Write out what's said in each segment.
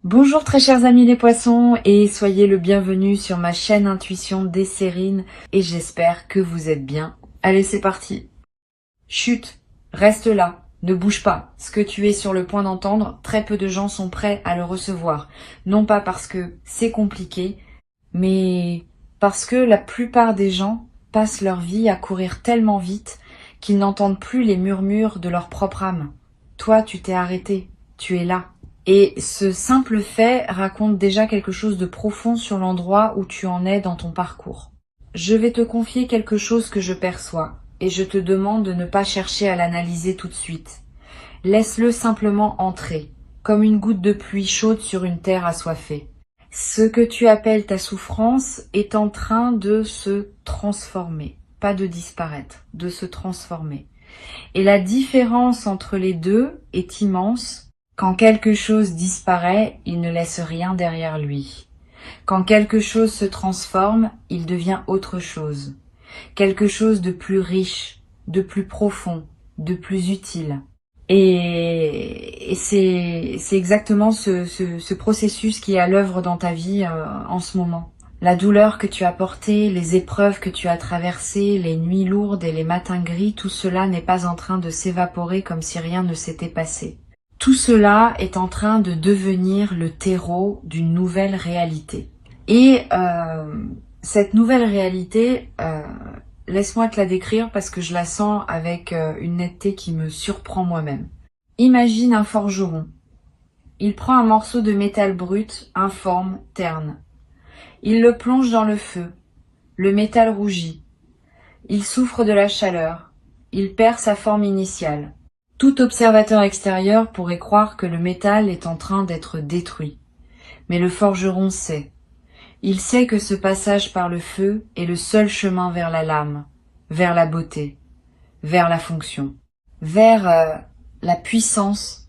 Bonjour très chers amis les poissons et soyez le bienvenu sur ma chaîne Intuition Desserine et j'espère que vous êtes bien. Allez c'est parti. Chut, reste là, ne bouge pas. Ce que tu es sur le point d'entendre, très peu de gens sont prêts à le recevoir. Non pas parce que c'est compliqué, mais parce que la plupart des gens passent leur vie à courir tellement vite qu'ils n'entendent plus les murmures de leur propre âme. Toi tu t'es arrêté, tu es là. Et ce simple fait raconte déjà quelque chose de profond sur l'endroit où tu en es dans ton parcours. Je vais te confier quelque chose que je perçois, et je te demande de ne pas chercher à l'analyser tout de suite. Laisse-le simplement entrer, comme une goutte de pluie chaude sur une terre assoiffée. Ce que tu appelles ta souffrance est en train de se transformer, pas de disparaître, de se transformer. Et la différence entre les deux est immense. Quand quelque chose disparaît, il ne laisse rien derrière lui. Quand quelque chose se transforme, il devient autre chose. Quelque chose de plus riche, de plus profond, de plus utile. Et c'est exactement ce processus qui est à l'œuvre dans ta vie en ce moment. La douleur que tu as portée, les épreuves que tu as traversées, les nuits lourdes et les matins gris, tout cela n'est pas en train de s'évaporer comme si rien ne s'était passé. Tout cela est en train de devenir le terreau d'une nouvelle réalité. Et cette nouvelle réalité, laisse-moi te la décrire parce que je la sens avec une netteté qui me surprend moi-même. Imagine un forgeron. Il prend un morceau de métal brut, informe, terne. Il le plonge dans le feu. Le métal rougit. Il souffre de la chaleur. Il perd sa forme initiale. Tout observateur extérieur pourrait croire que le métal est en train d'être détruit. Mais le forgeron sait. Il sait que ce passage par le feu est le seul chemin vers la lame, vers la beauté, vers la fonction, vers la puissance.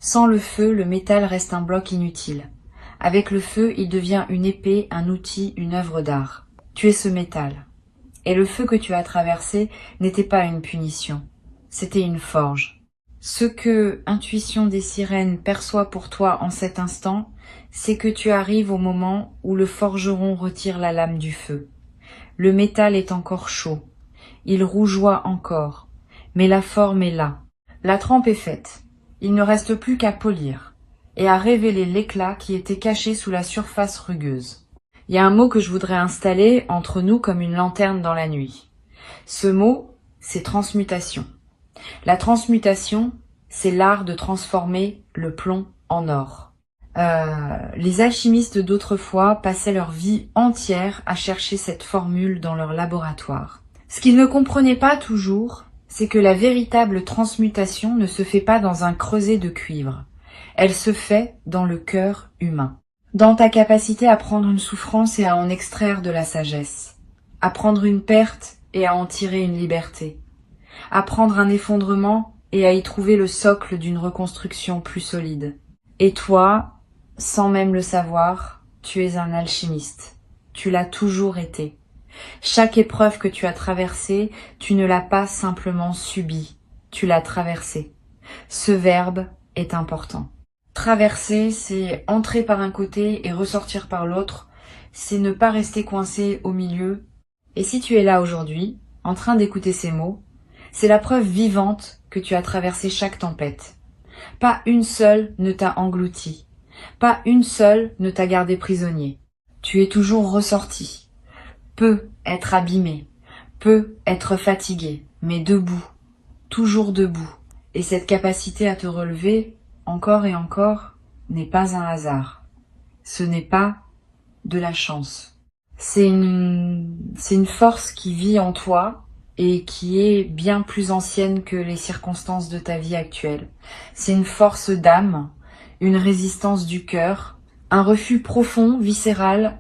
Sans le feu, le métal reste un bloc inutile. Avec le feu, il devient une épée, un outil, une œuvre d'art. Tu es ce métal. Et le feu que tu as traversé n'était pas une punition, c'était une forge. Ce que Intuition des sirènes perçoit pour toi en cet instant, c'est que tu arrives au moment où le forgeron retire la lame du feu. Le métal est encore chaud, il rougeoie encore, mais la forme est là. La trempe est faite, il ne reste plus qu'à polir et à révéler l'éclat qui était caché sous la surface rugueuse. Il y a un mot que je voudrais installer entre nous comme une lanterne dans la nuit. Ce mot, c'est transmutation. La transmutation, c'est l'art de transformer le plomb en or. Les alchimistes d'autrefois passaient leur vie entière à chercher cette formule dans leur laboratoire. Ce qu'ils ne comprenaient pas toujours, c'est que la véritable transmutation ne se fait pas dans un creuset de cuivre. Elle se fait dans le cœur humain. Dans ta capacité à prendre une souffrance et à en extraire de la sagesse. À prendre une perte et à en tirer une liberté. À prendre un effondrement et à y trouver le socle d'une reconstruction plus solide. Et toi, sans même le savoir, tu es un alchimiste. Tu l'as toujours été. Chaque épreuve que tu as traversée, tu ne l'as pas simplement subie, tu l'as traversée. Ce verbe est important. Traverser, c'est entrer par un côté et ressortir par l'autre, c'est ne pas rester coincé au milieu. Et si tu es là aujourd'hui, en train d'écouter ces mots, c'est la preuve vivante que tu as traversé chaque tempête. Pas une seule ne t'a englouti. Pas une seule ne t'a gardé prisonnier. Tu es toujours ressorti. Peut être abîmé, peut être fatigué, mais debout, toujours debout. Et cette capacité à te relever, encore et encore, n'est pas un hasard. Ce n'est pas de la chance. C'est une force qui vit en toi, et qui est bien plus ancienne que les circonstances de ta vie actuelle. C'est une force d'âme, une résistance du cœur, un refus profond, viscéral,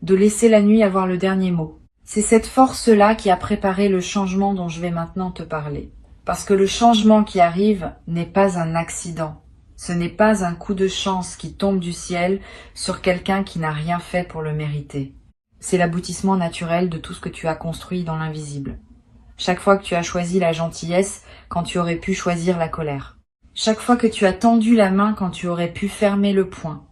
de laisser la nuit avoir le dernier mot. C'est cette force-là qui a préparé le changement dont je vais maintenant te parler. Parce que le changement qui arrive n'est pas un accident. Ce n'est pas un coup de chance qui tombe du ciel sur quelqu'un qui n'a rien fait pour le mériter. C'est l'aboutissement naturel de tout ce que tu as construit dans l'invisible. Chaque fois que tu as choisi la gentillesse quand tu aurais pu choisir la colère. Chaque fois que tu as tendu la main quand tu aurais pu fermer le poing.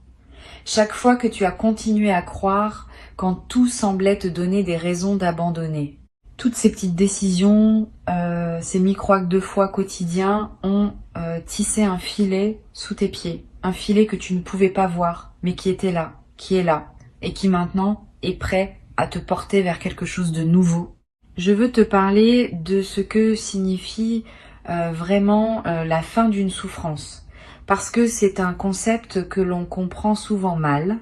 Chaque fois que tu as continué à croire quand tout semblait te donner des raisons d'abandonner. Toutes ces petites décisions, ces micro-actes de foi quotidiens ont tissé un filet sous tes pieds. Un filet que tu ne pouvais pas voir, mais qui était là, qui est là, et qui maintenant est prêt à te porter vers quelque chose de nouveau. Je veux te parler de ce que signifie vraiment la fin d'une souffrance. Parce que c'est un concept que l'on comprend souvent mal.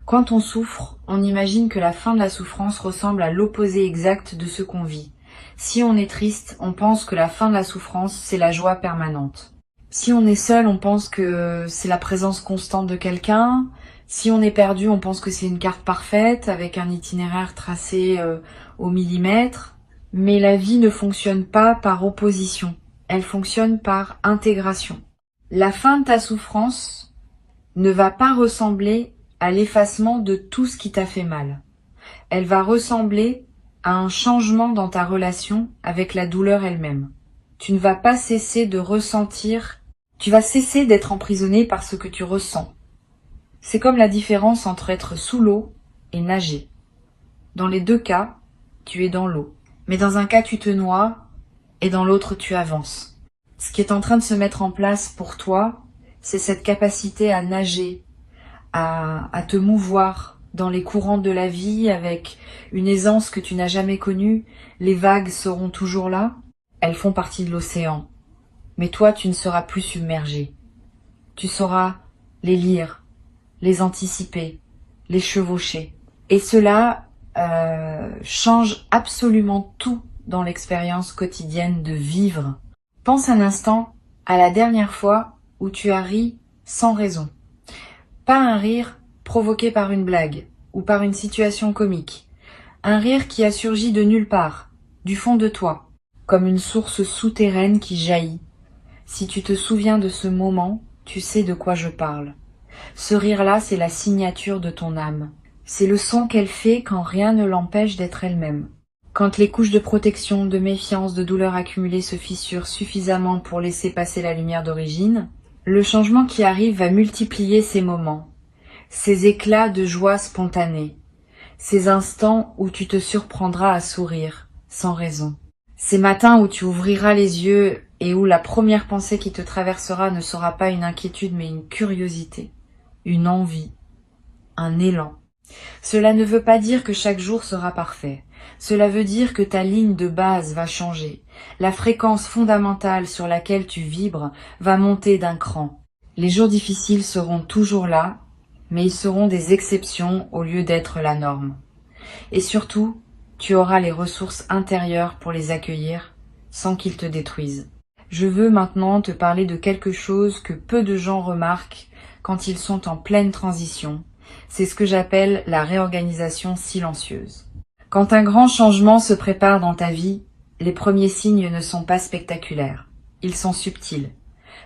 Quand on souffre, on imagine que la fin de la souffrance ressemble à l'opposé exact de ce qu'on vit. Si on est triste, on pense que la fin de la souffrance, c'est la joie permanente. Si on est seul, on pense que c'est la présence constante de quelqu'un. Si on est perdu, on pense que c'est une carte parfaite avec un itinéraire tracé au millimètre. Mais la vie ne fonctionne pas par opposition. Elle fonctionne par intégration. La fin de ta souffrance ne va pas ressembler à l'effacement de tout ce qui t'a fait mal. Elle va ressembler à un changement dans ta relation avec la douleur elle-même. Tu ne vas pas cesser de ressentir, tu vas cesser d'être emprisonné par ce que tu ressens. C'est comme la différence entre être sous l'eau et nager. Dans les deux cas, tu es dans l'eau. Mais dans un cas, tu te noies et dans l'autre, tu avances. Ce qui est en train de se mettre en place pour toi, c'est cette capacité à nager, à te mouvoir dans les courants de la vie avec une aisance que tu n'as jamais connue. Les vagues seront toujours là, elles font partie de l'océan. Mais toi, tu ne seras plus submergé. Tu sauras les lire, les anticiper, les chevaucher. Et cela change absolument tout dans l'expérience quotidienne de vivre. Pense un instant à la dernière fois où tu as ri sans raison. Pas un rire provoqué par une blague ou par une situation comique. Un rire qui a surgi de nulle part, du fond de toi, comme une source souterraine qui jaillit. Si tu te souviens de ce moment, tu sais de quoi je parle. Ce rire-là, c'est la signature de ton âme. C'est le son qu'elle fait quand rien ne l'empêche d'être elle-même. Quand les couches de protection, de méfiance, de douleur accumulées se fissurent suffisamment pour laisser passer la lumière d'origine, le changement qui arrive va multiplier ces moments, ces éclats de joie spontanée, ces instants où tu te surprendras à sourire, sans raison. Ces matins où tu ouvriras les yeux et où la première pensée qui te traversera ne sera pas une inquiétude mais une curiosité, une envie, un élan. Cela ne veut pas dire que chaque jour sera parfait. Cela veut dire que ta ligne de base va changer. La fréquence fondamentale sur laquelle tu vibres va monter d'un cran. Les jours difficiles seront toujours là, mais ils seront des exceptions au lieu d'être la norme. Et surtout, tu auras les ressources intérieures pour les accueillir sans qu'ils te détruisent. Je veux maintenant te parler de quelque chose que peu de gens remarquent quand ils sont en pleine transition. C'est ce que j'appelle la réorganisation silencieuse. Quand un grand changement se prépare dans ta vie, les premiers signes ne sont pas spectaculaires. Ils sont subtils,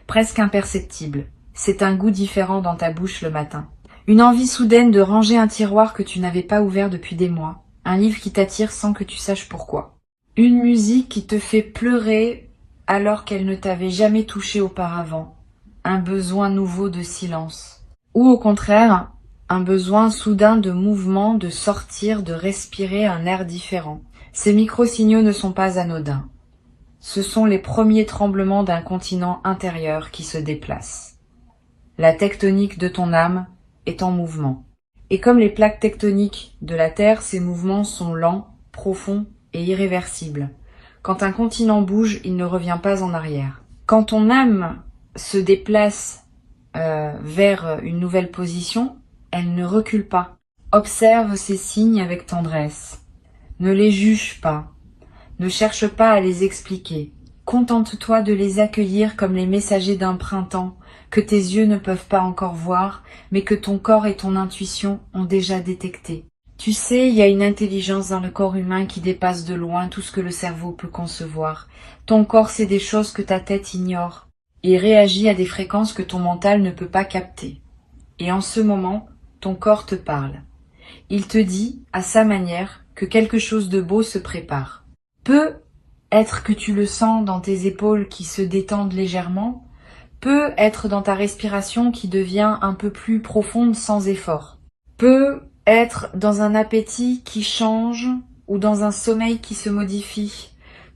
presque imperceptibles. C'est un goût différent dans ta bouche le matin. Une envie soudaine de ranger un tiroir que tu n'avais pas ouvert depuis des mois. Un livre qui t'attire sans que tu saches pourquoi. Une musique qui te fait pleurer alors qu'elle ne t'avait jamais touché auparavant. Un besoin nouveau de silence. Ou au contraire, un besoin soudain de mouvement, de sortir, de respirer un air différent. Ces micro-signaux ne sont pas anodins. Ce sont les premiers tremblements d'un continent intérieur qui se déplace. La tectonique de ton âme est en mouvement. Et comme les plaques tectoniques de la Terre, ces mouvements sont lents, profonds et irréversibles. Quand un continent bouge, il ne revient pas en arrière. Quand ton âme se déplace vers une nouvelle position, elle ne recule pas. Observe ces signes avec tendresse. Ne les juge pas. Ne cherche pas à les expliquer. Contente-toi de les accueillir comme les messagers d'un printemps que tes yeux ne peuvent pas encore voir, mais que ton corps et ton intuition ont déjà détecté. Tu sais, il y a une intelligence dans le corps humain qui dépasse de loin tout ce que le cerveau peut concevoir. Ton corps sait des choses que ta tête ignore et réagit à des fréquences que ton mental ne peut pas capter. Et en ce moment, ton corps te parle. Il te dit, à sa manière, que quelque chose de beau se prépare. Peut être que tu le sens dans tes épaules qui se détendent légèrement, peut être dans ta respiration qui devient un peu plus profonde sans effort, peut être dans un appétit qui change ou dans un sommeil qui se modifie.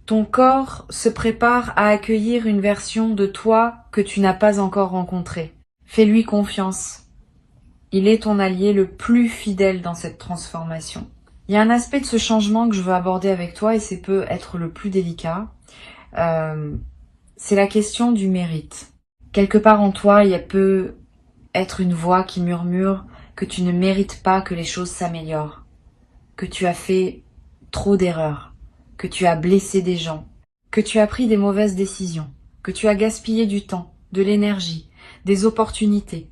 Ton corps se prépare à accueillir une version de toi que tu n'as pas encore rencontrée. Fais-lui confiance. Il est ton allié le plus fidèle dans cette transformation. Il y a un aspect de ce changement que je veux aborder avec toi et c'est peut être le plus délicat. C'est la question du mérite. Quelque part en toi, il peut être une voix qui murmure que tu ne mérites pas que les choses s'améliorent, que tu as fait trop d'erreurs, que tu as blessé des gens, que tu as pris des mauvaises décisions, que tu as gaspillé du temps, de l'énergie, des opportunités.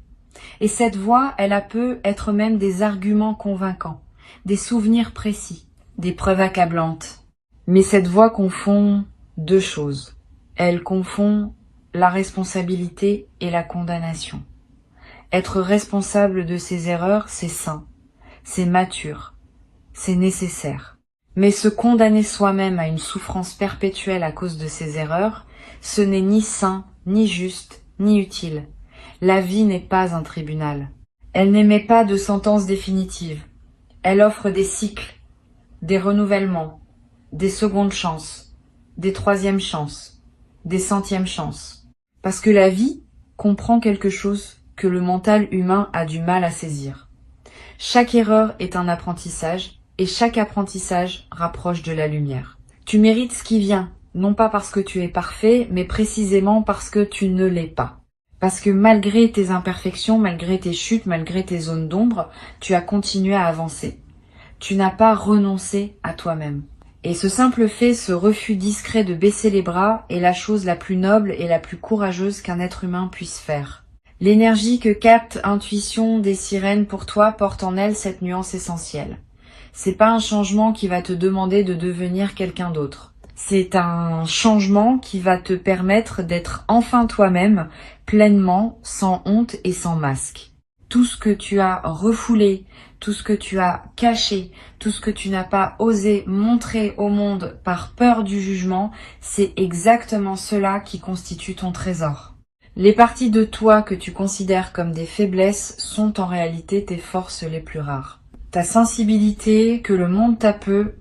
Et cette voix, elle peut être même des arguments convaincants, des souvenirs précis, des preuves accablantes. Mais cette voix confond deux choses. Elle confond la responsabilité et la condamnation. Être responsable de ses erreurs, c'est sain, c'est mature, c'est nécessaire. Mais se condamner soi-même à une souffrance perpétuelle à cause de ses erreurs, ce n'est ni sain, ni juste, ni utile. La vie n'est pas un tribunal. Elle n'émet pas de sentence définitive. Elle offre des cycles, des renouvellements, des secondes chances, des troisièmes chances, des centièmes chances. Parce que la vie comprend quelque chose que le mental humain a du mal à saisir. Chaque erreur est un apprentissage et chaque apprentissage rapproche de la lumière. Tu mérites ce qui vient, non pas parce que tu es parfait, mais précisément parce que tu ne l'es pas. Parce que malgré tes imperfections, malgré tes chutes, malgré tes zones d'ombre, tu as continué à avancer. Tu n'as pas renoncé à toi-même. Et ce simple fait, ce refus discret de baisser les bras est la chose la plus noble et la plus courageuse qu'un être humain puisse faire. L'énergie que capte Intuition des sirènes pour toi porte en elle cette nuance essentielle. C'est pas un changement qui va te demander de devenir quelqu'un d'autre. C'est un changement qui va te permettre d'être enfin toi-même, pleinement, sans honte et sans masque. Tout ce que tu as refoulé, tout ce que tu as caché, tout ce que tu n'as pas osé montrer au monde par peur du jugement, c'est exactement cela qui constitue ton trésor. Les parties de toi que tu considères comme des faiblesses sont en réalité tes forces les plus rares. Ta sensibilité que le monde t'a peu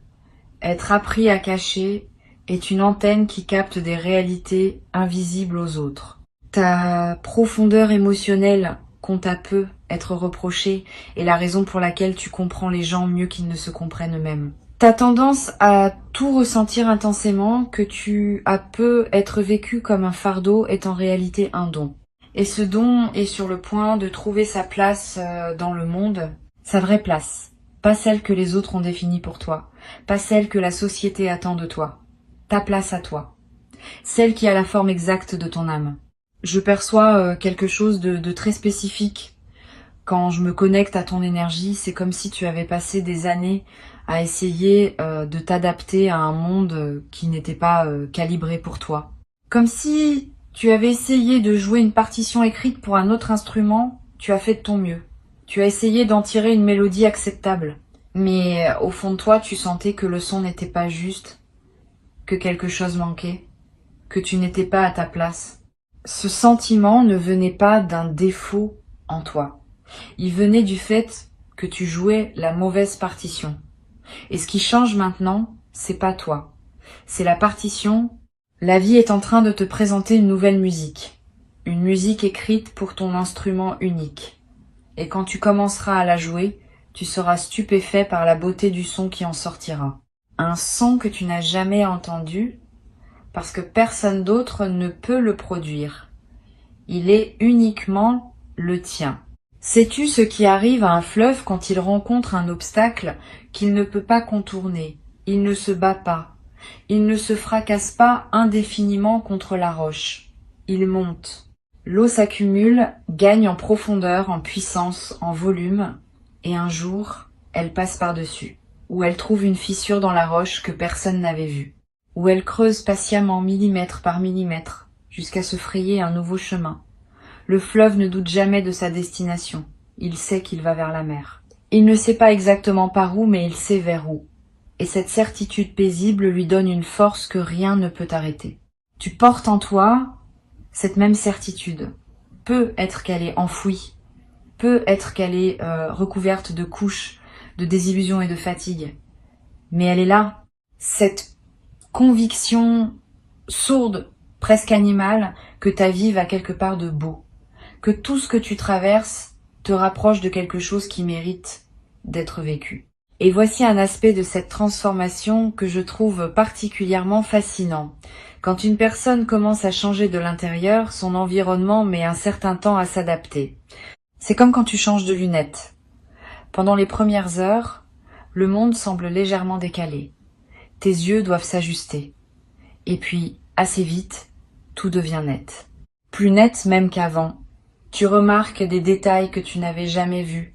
être appris à cacher est une antenne qui capte des réalités invisibles aux autres. Ta profondeur émotionnelle qu'on t'a peu être reprochée est la raison pour laquelle tu comprends les gens mieux qu'ils ne se comprennent eux-mêmes. Ta tendance à tout ressentir intensément, que tu as peu être vécu comme un fardeau, est en réalité un don. Et ce don est sur le point de trouver sa place dans le monde, sa vraie place. Pas celle que les autres ont définie pour toi, pas celle que la société attend de toi. Ta place à toi. Celle qui a la forme exacte de ton âme. Je perçois quelque chose de très spécifique. Quand je me connecte à ton énergie, c'est comme si tu avais passé des années à essayer de t'adapter à un monde qui n'était pas calibré pour toi. Comme si tu avais essayé de jouer une partition écrite pour un autre instrument, tu as fait de ton mieux. Tu as essayé d'en tirer une mélodie acceptable. Mais au fond de toi, tu sentais que le son n'était pas juste, que quelque chose manquait, que tu n'étais pas à ta place. Ce sentiment ne venait pas d'un défaut en toi. Il venait du fait que tu jouais la mauvaise partition. Et ce qui change maintenant, c'est pas toi. C'est la partition. La vie est en train de te présenter une nouvelle musique. Une musique écrite pour ton instrument unique. Et quand tu commenceras à la jouer, tu seras stupéfait par la beauté du son qui en sortira. Un son que tu n'as jamais entendu, parce que personne d'autre ne peut le produire. Il est uniquement le tien. Sais-tu ce qui arrive à un fleuve quand il rencontre un obstacle qu'il ne peut pas contourner? Il ne se bat pas. Il ne se fracasse pas indéfiniment contre la roche. Il monte. L'eau s'accumule, gagne en profondeur, en puissance, en volume, et un jour, elle passe par-dessus, où elle trouve une fissure dans la roche que personne n'avait vue, où elle creuse patiemment millimètre par millimètre, jusqu'à se frayer un nouveau chemin. Le fleuve ne doute jamais de sa destination, il sait qu'il va vers la mer. Il ne sait pas exactement par où, mais il sait vers où. Et cette certitude paisible lui donne une force que rien ne peut arrêter. Tu portes en toi cette même certitude. Peut être qu'elle est enfouie, peut être qu'elle est recouverte de couches, de désillusions et de fatigue. Mais elle est là. Cette conviction sourde, presque animale, que ta vie va quelque part de beau. Que tout ce que tu traverses te rapproche de quelque chose qui mérite d'être vécu. Et voici un aspect de cette transformation que je trouve particulièrement fascinant. Quand une personne commence à changer de l'intérieur, son environnement met un certain temps à s'adapter. C'est comme quand tu changes de lunettes. Pendant les premières heures, le monde semble légèrement décalé. Tes yeux doivent s'ajuster. Et puis, assez vite, tout devient net. Plus net même qu'avant. Tu remarques des détails que tu n'avais jamais vus.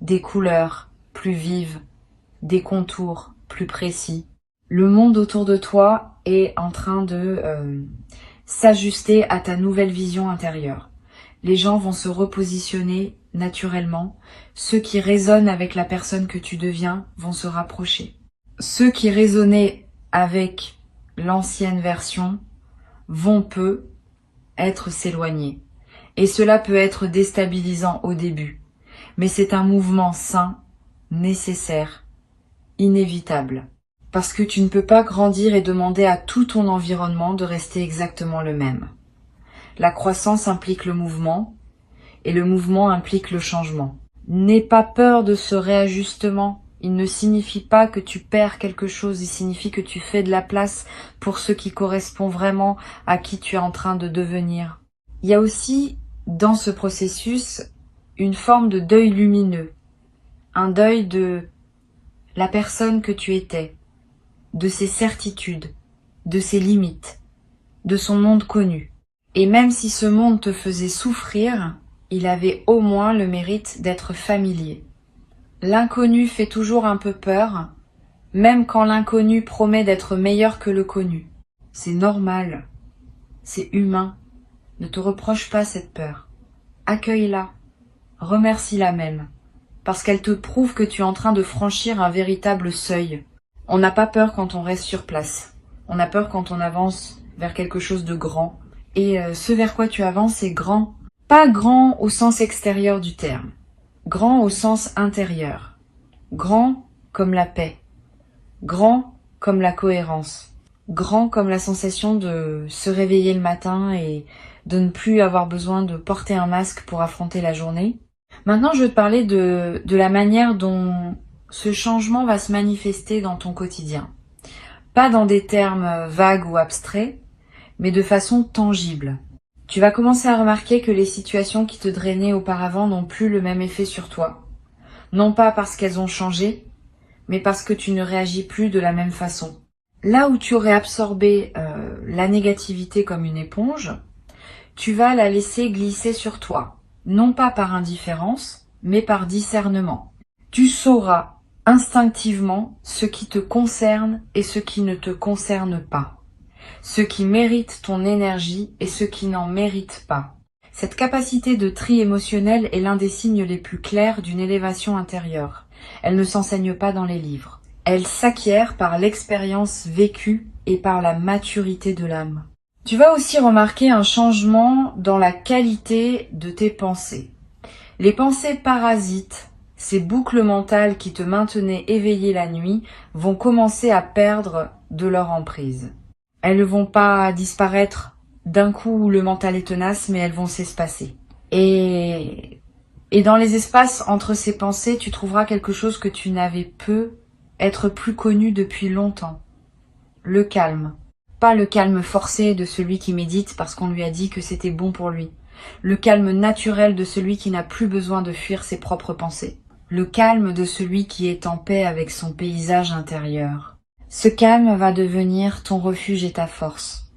Des couleurs plus vives, des contours plus précis. Le monde autour de toi est en train de s'ajuster à ta nouvelle vision intérieure. Les gens vont se repositionner naturellement. Ceux qui résonnent avec la personne que tu deviens vont se rapprocher. Ceux qui résonnaient avec l'ancienne version vont peu être s'éloigner. Et cela peut être déstabilisant au début. Mais c'est un mouvement sain, nécessaire, inévitable. Parce que tu ne peux pas grandir et demander à tout ton environnement de rester exactement le même. La croissance implique le mouvement, et le mouvement implique le changement. N'aie pas peur de ce réajustement. Il ne signifie pas que tu perds quelque chose, il signifie que tu fais de la place pour ce qui correspond vraiment à qui tu es en train de devenir. Il y a aussi, dans ce processus, une forme de deuil lumineux. Un deuil de la personne que tu étais, de ses certitudes, de ses limites, de son monde connu. Et même si ce monde te faisait souffrir, il avait au moins le mérite d'être familier. L'inconnu fait toujours un peu peur, même quand l'inconnu promet d'être meilleur que le connu. C'est normal, c'est humain. Ne te reproche pas cette peur. Accueille-la, remercie-la même, parce qu'elle te prouve que tu es en train de franchir un véritable seuil. On n'a pas peur quand on reste sur place. On a peur quand on avance vers quelque chose de grand. Et ce vers quoi tu avances est grand. Pas grand au sens extérieur du terme. Grand au sens intérieur. Grand comme la paix. Grand comme la cohérence. Grand comme la sensation de se réveiller le matin et de ne plus avoir besoin de porter un masque pour affronter la journée. Maintenant, je veux te parler de la manière dont ce changement va se manifester dans ton quotidien. Pas dans des termes vagues ou abstraits, mais de façon tangible. Tu vas commencer à remarquer que les situations qui te drainaient auparavant n'ont plus le même effet sur toi. Non pas parce qu'elles ont changé, mais parce que tu ne réagis plus de la même façon. Là où tu aurais absorbé la négativité comme une éponge, tu vas la laisser glisser sur toi. Non pas par indifférence, mais par discernement. Tu sauras instinctivement ce qui te concerne et ce qui ne te concerne pas. Ce qui mérite ton énergie et ce qui n'en mérite pas. Cette capacité de tri émotionnel est l'un des signes les plus clairs d'une élévation intérieure. Elle ne s'enseigne pas dans les livres. Elle s'acquiert par l'expérience vécue et par la maturité de l'âme. Tu vas aussi remarquer un changement dans la qualité de tes pensées. Les pensées parasites, ces boucles mentales qui te maintenaient éveillé la nuit, vont commencer à perdre de leur emprise. Elles ne vont pas disparaître d'un coup où le mental est tenace, mais elles vont s'espacer. Et dans les espaces entre ces pensées, tu trouveras quelque chose que tu n'avais peu être plus connu depuis longtemps. Le calme. Pas le calme forcé de celui qui médite parce qu'on lui a dit que c'était bon pour lui. Le calme naturel de celui qui n'a plus besoin de fuir ses propres pensées. Le calme de celui qui est en paix avec son paysage intérieur. Ce calme va devenir ton refuge et ta force.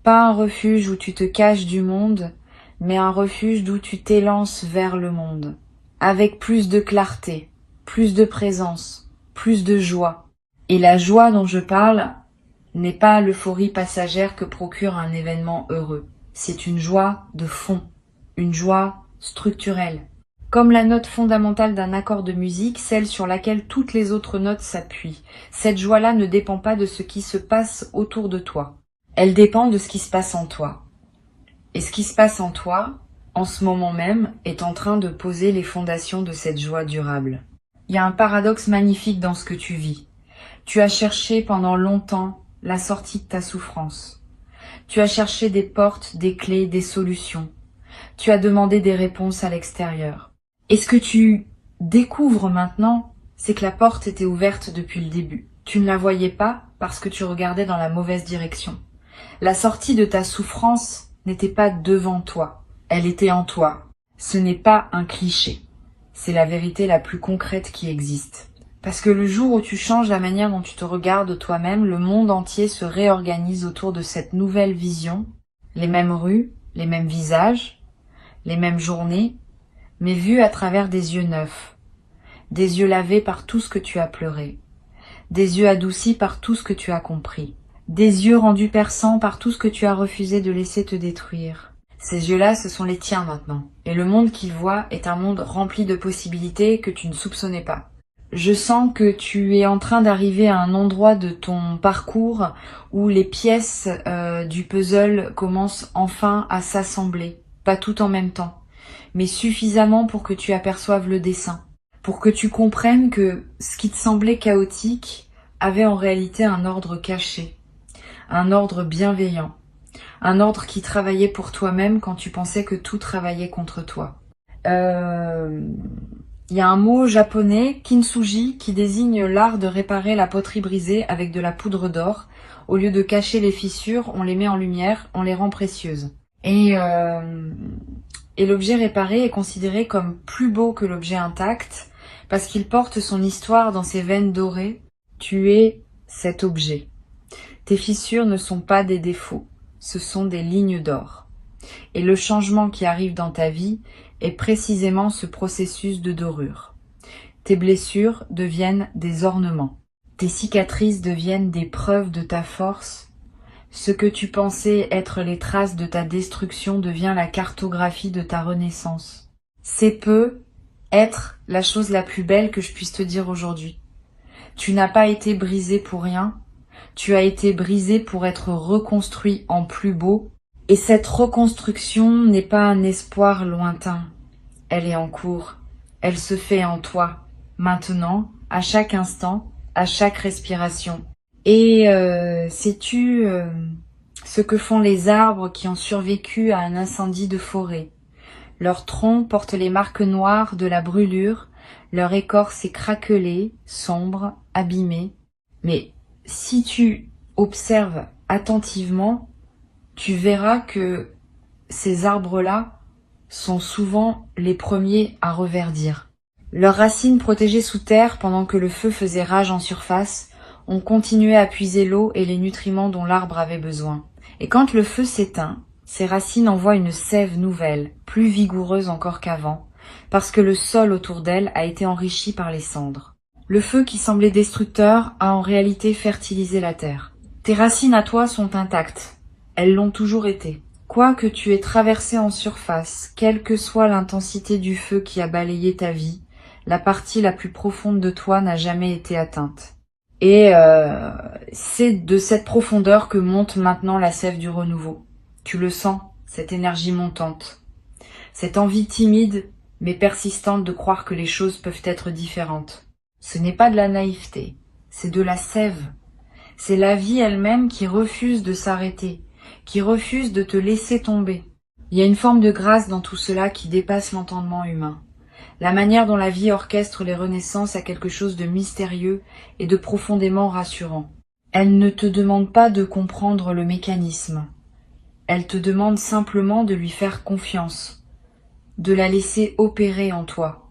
Pas un refuge où tu te caches du monde, mais un refuge d'où tu t'élances vers le monde. Avec plus de clarté, plus de présence, plus de joie. Et la joie dont je parle n'est pas l'euphorie passagère que procure un événement heureux. C'est une joie de fond, une joie structurelle. Comme la note fondamentale d'un accord de musique, celle sur laquelle toutes les autres notes s'appuient. Cette joie-là ne dépend pas de ce qui se passe autour de toi. Elle dépend de ce qui se passe en toi. Et ce qui se passe en toi, en ce moment même, est en train de poser les fondations de cette joie durable. Il y a un paradoxe magnifique dans ce que tu vis. Tu as cherché pendant longtemps la sortie de ta souffrance. Tu as cherché des portes, des clés, des solutions. Tu as demandé des réponses à l'extérieur. Et ce que tu découvres maintenant, c'est que la porte était ouverte depuis le début. Tu ne la voyais pas parce que tu regardais dans la mauvaise direction. La sortie de ta souffrance n'était pas devant toi, elle était en toi. Ce n'est pas un cliché, c'est la vérité la plus concrète qui existe. Parce que le jour où tu changes la manière dont tu te regardes toi-même, le monde entier se réorganise autour de cette nouvelle vision. Les mêmes rues, les mêmes visages, les mêmes journées, mais vues à travers des yeux neufs. Des yeux lavés par tout ce que tu as pleuré. Des yeux adoucis par tout ce que tu as compris. Des yeux rendus perçants par tout ce que tu as refusé de laisser te détruire. Ces yeux-là, ce sont les tiens maintenant. Et le monde qu'ils voient est un monde rempli de possibilités que tu ne soupçonnais pas. Je sens que tu es en train d'arriver à un endroit de ton parcours où les pièces du puzzle commencent enfin à s'assembler. Pas tout en même temps, mais suffisamment pour que tu aperçoives le dessin. Pour que tu comprennes que ce qui te semblait chaotique avait en réalité un ordre caché. Un ordre bienveillant, un ordre qui travaillait pour toi-même quand tu pensais que tout travaillait contre toi. Il y a un mot japonais, kintsugi, qui désigne l'art de réparer la poterie brisée avec de la poudre d'or. Au lieu de cacher les fissures, on les met en lumière, on les rend précieuses. Et l'objet réparé est considéré comme plus beau que l'objet intact parce qu'il porte son histoire dans ses veines dorées. Tu es cet objet. Tes fissures ne sont pas des défauts, ce sont des lignes d'or. Et le changement qui arrive dans ta vie est précisément ce processus de dorure. Tes blessures deviennent des ornements. Tes cicatrices deviennent des preuves de ta force. Ce que tu pensais être les traces de ta destruction devient la cartographie de ta renaissance. C'est peu être la chose la plus belle que je puisse te dire aujourd'hui. Tu n'as pas été brisé pour rien. Tu as été brisé pour être reconstruit en plus beau. Et cette reconstruction n'est pas un espoir lointain. Elle est en cours. Elle se fait en toi, maintenant, à chaque instant, à chaque respiration. Et sais-tu ce que font les arbres qui ont survécu à un incendie de forêt? Leurs troncs portent les marques noires de la brûlure, leur écorce est craquelée, sombre, abîmée. Mais si tu observes attentivement, tu verras que ces arbres-là sont souvent les premiers à reverdir. Leurs racines protégées sous terre pendant que le feu faisait rage en surface, ont continué à puiser l'eau et les nutriments dont l'arbre avait besoin. Et quand le feu s'éteint, ses racines envoient une sève nouvelle, plus vigoureuse encore qu'avant, parce que le sol autour d'elle a été enrichi par les cendres. Le feu qui semblait destructeur a en réalité fertilisé la terre. Tes racines à toi sont intactes. Elles l'ont toujours été. Quoi que tu aies traversé en surface, quelle que soit l'intensité du feu qui a balayé ta vie, la partie la plus profonde de toi n'a jamais été atteinte. Et c'est de cette profondeur que monte maintenant la sève du renouveau. Tu le sens, cette énergie montante. Cette envie timide mais persistante de croire que les choses peuvent être différentes. Ce n'est pas de la naïveté, c'est de la sève. C'est la vie elle-même qui refuse de s'arrêter, qui refuse de te laisser tomber. Il y a une forme de grâce dans tout cela qui dépasse l'entendement humain. La manière dont la vie orchestre les renaissances a quelque chose de mystérieux et de profondément rassurant. Elle ne te demande pas de comprendre le mécanisme. Elle te demande simplement de lui faire confiance, de la laisser opérer en toi,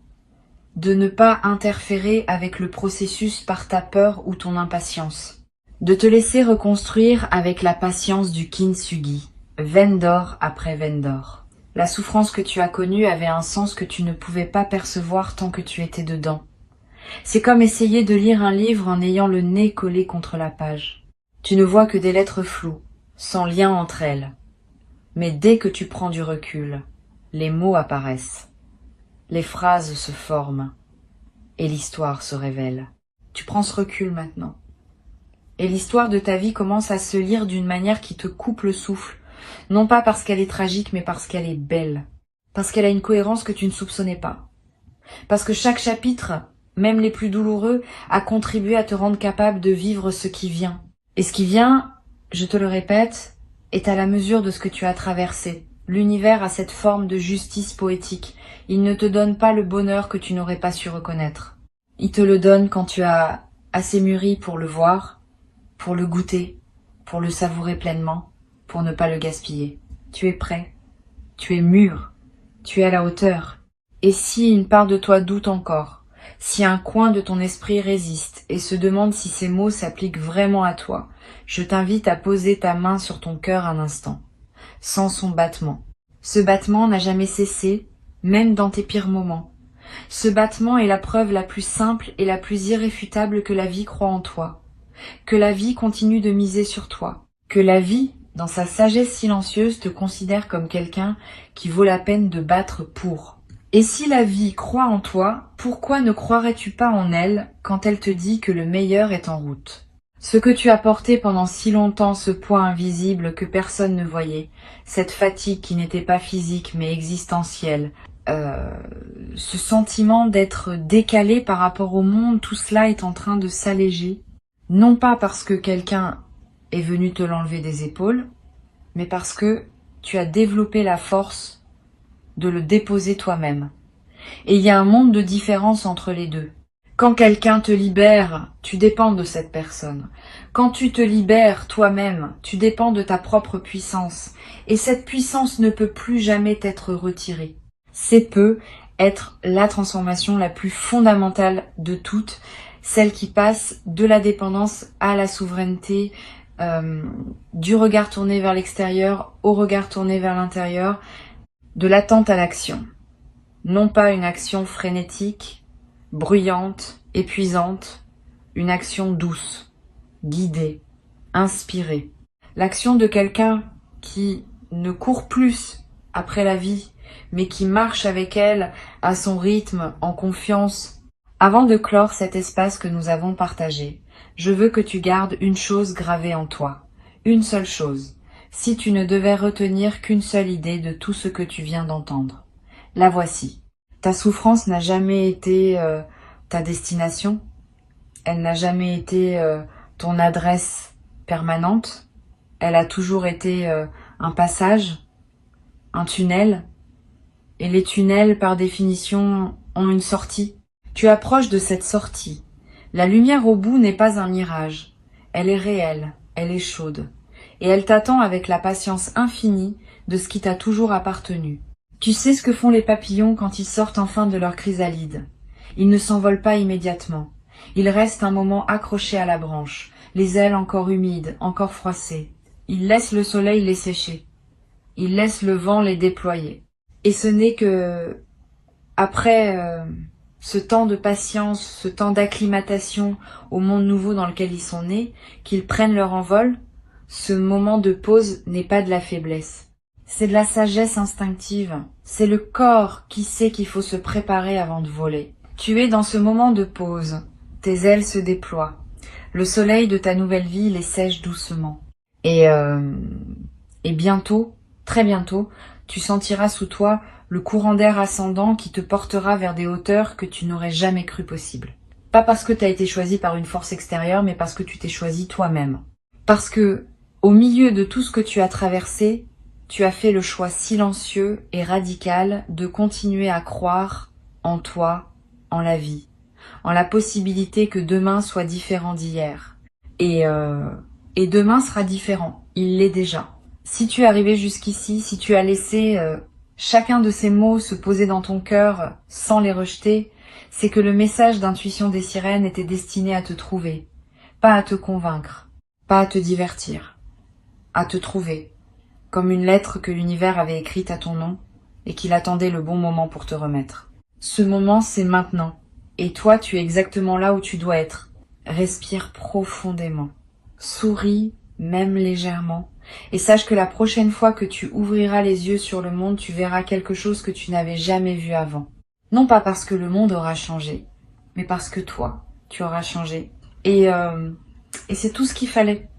de ne pas interférer avec le processus par ta peur ou ton impatience, de te laisser reconstruire avec la patience du kintsugi, veine d'or après veine d'or. La souffrance que tu as connue avait un sens que tu ne pouvais pas percevoir tant que tu étais dedans. C'est comme essayer de lire un livre en ayant le nez collé contre la page. Tu ne vois que des lettres floues, sans lien entre elles. Mais dès que tu prends du recul, les mots apparaissent. Les phrases se forment. Et l'histoire se révèle. Tu prends ce recul maintenant. Et l'histoire de ta vie commence à se lire d'une manière qui te coupe le souffle, Non pas parce qu'elle est tragique, mais parce qu'elle est belle. Parce qu'elle a une cohérence que tu ne soupçonnais pas. Parce que chaque chapitre, même les plus douloureux, a contribué à te rendre capable de vivre ce qui vient. Et ce qui vient, je te le répète, est à la mesure de ce que tu as traversé. L'univers a cette forme de justice poétique. Il ne te donne pas le bonheur que tu n'aurais pas su reconnaître. Il te le donne quand tu as assez mûri pour le voir, pour le goûter, pour le savourer pleinement, pour ne pas le gaspiller. Tu es prêt, tu es mûr, tu es à la hauteur. Et si une part de toi doute encore, si un coin de ton esprit résiste et se demande si ces mots s'appliquent vraiment à toi, je t'invite à poser ta main sur ton cœur un instant, sans son battement. Ce battement n'a jamais cessé, même dans tes pires moments. Ce battement est la preuve la plus simple et la plus irréfutable que la vie croit en toi, que la vie continue de miser sur toi, que la vie, dans sa sagesse silencieuse, te considère comme quelqu'un qui vaut la peine de battre pour. Et si la vie croit en toi, pourquoi ne croirais-tu pas en elle quand elle te dit que le meilleur est en route? Ce que tu as porté pendant si longtemps, ce poids invisible que personne ne voyait, cette fatigue qui n'était pas physique mais existentielle, ce sentiment d'être décalé par rapport au monde, tout cela est en train de s'alléger. Non pas parce que quelqu'un est venu te l'enlever des épaules, mais parce que tu as développé la force de le déposer toi-même. Et il y a un monde de différence entre les deux. Quand quelqu'un te libère, tu dépends de cette personne. Quand tu te libères toi-même, tu dépends de ta propre puissance. Et cette puissance ne peut plus jamais t'être retirée. C'est peut être la transformation la plus fondamentale de toutes, celle qui passe de la dépendance à la souveraineté, du regard tourné vers l'extérieur au regard tourné vers l'intérieur, de l'attente à l'action. Non pas une action frénétique, bruyante, épuisante, une action douce, guidée, inspirée. L'action de quelqu'un qui ne court plus après la vie, mais qui marche avec elle à son rythme, en confiance. Avant de clore cet espace que nous avons partagé, je veux que tu gardes une chose gravée en toi, une seule chose, si tu ne devais retenir qu'une seule idée de tout ce que tu viens d'entendre. La voici. Ta souffrance n'a jamais été ta destination, elle n'a jamais été ton adresse permanente, elle a toujours été un passage, un tunnel, et les tunnels par définition ont une sortie. Tu approches de cette sortie. La lumière au bout n'est pas un mirage, elle est réelle, elle est chaude, et elle t'attend avec la patience infinie de ce qui t'a toujours appartenu. Tu sais ce que font les papillons quand ils sortent enfin de leur chrysalide. Ils ne s'envolent pas immédiatement. Ils restent un moment accrochés à la branche, les ailes encore humides, encore froissées. Ils laissent le soleil les sécher. Ils laissent le vent les déployer. Et ce n'est que après ce temps de patience, ce temps d'acclimatation au monde nouveau dans lequel ils sont nés, qu'ils prennent leur envol. Ce moment de pause n'est pas de la faiblesse. C'est de la sagesse instinctive. C'est le corps qui sait qu'il faut se préparer avant de voler. Tu es dans ce moment de pause. Tes ailes se déploient. Le soleil de ta nouvelle vie les sèche doucement. Et bientôt, très bientôt, tu sentiras sous toi le courant d'air ascendant qui te portera vers des hauteurs que tu n'aurais jamais cru possibles. Pas parce que tu as été choisi par une force extérieure, mais parce que tu t'es choisi toi-même. Parce que, au milieu de tout ce que tu as traversé, tu as fait le choix silencieux et radical de continuer à croire en toi, en la vie, en la possibilité que demain soit différent d'hier. Et demain sera différent, il l'est déjà. Si tu es arrivé jusqu'ici, si tu as laissé chacun de ces mots se poser dans ton cœur sans les rejeter, c'est que le message d'intuition des sirènes était destiné à te trouver, pas à te convaincre, pas à te divertir, à te trouver, comme une lettre que l'univers avait écrite à ton nom et qu'il attendait le bon moment pour te remettre. Ce moment, c'est maintenant, et toi, tu es exactement là où tu dois être. Respire profondément, souris, même légèrement, et sache que la prochaine fois que tu ouvriras les yeux sur le monde, tu verras quelque chose que tu n'avais jamais vu avant. Non pas parce que le monde aura changé, mais parce que toi, tu auras changé. Et c'est tout ce qu'il fallait.